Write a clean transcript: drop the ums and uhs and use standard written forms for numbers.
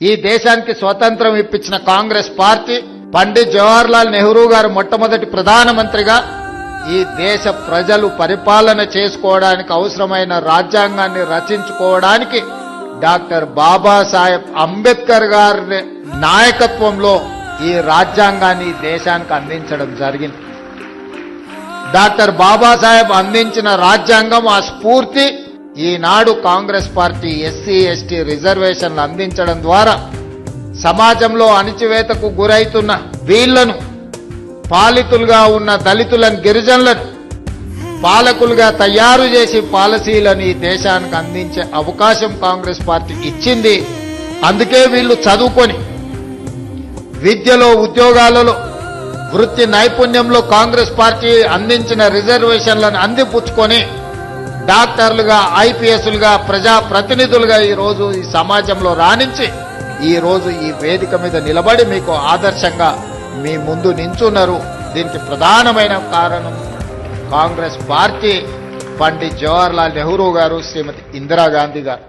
ఈ దేశానికి స్వతంత్రం ఇప్పించిన కాంగ్రెస్ పార్టీ పండిత్ జవహర్లాల్ నెహ్రూ గారు మొట్టమొదటి ప్రధానమంత్రిగా ఈ దేశ ప్రజలు పరిపాలన చేసుకోవడానికి అవసరమైన రాజ్యాంగాన్ని రచించుకోవడానికి డాక్టర్ బాబాసాహెబ్ అంబేద్కర్ గారి నాయకత్వంలో ఈ రాజ్యాంగాన్ని దేశానికి అందించడం జరిగింది. డాక్టర్ బాబాసాహెబ్ అందించిన రాజ్యాంగం ఆ స్ఫూర్తి ఈనాడు కాంగ్రెస్ పార్టీ ఎస్సీ ఎస్టీ రిజర్వేషన్లు అందించడం ద్వారా సమాజంలో అణిచివేతకు గురైతున్న వీళ్లను, పాలితులుగా ఉన్న దళితులను, గిరిజనులను పాలకులుగా తయారు చేసి పాలసీలను ఈ దేశానికి అందించే అవకాశం కాంగ్రెస్ పార్టీ ఇచ్చింది. అందుకే వీళ్ళు చదువుకొని విద్యలో, ఉద్యోగాలలో, వృత్తి నైపుణ్యంలో కాంగ్రెస్ పార్టీ అందించిన రిజర్వేషన్లను అందిపుచ్చుకొని డాక్టర్లుగా, ఐపీఎస్లుగా, ప్రజాప్రతినిధులుగా ఈరోజు ఈ సమాజంలో రాణించి ఈరోజు ఈ వేదిక మీద నిలబడి మీకు ఆదర్శంగా మీ ముందు నించున్నారు. దీనికి ప్రధానమైన కారణం కాంగ్రెస్ పార్టీ, పండిత్ జవహర్లాల్ నెహ్రూ గారు, శ్రీమతి ఇందిరాగాంధీ గారు.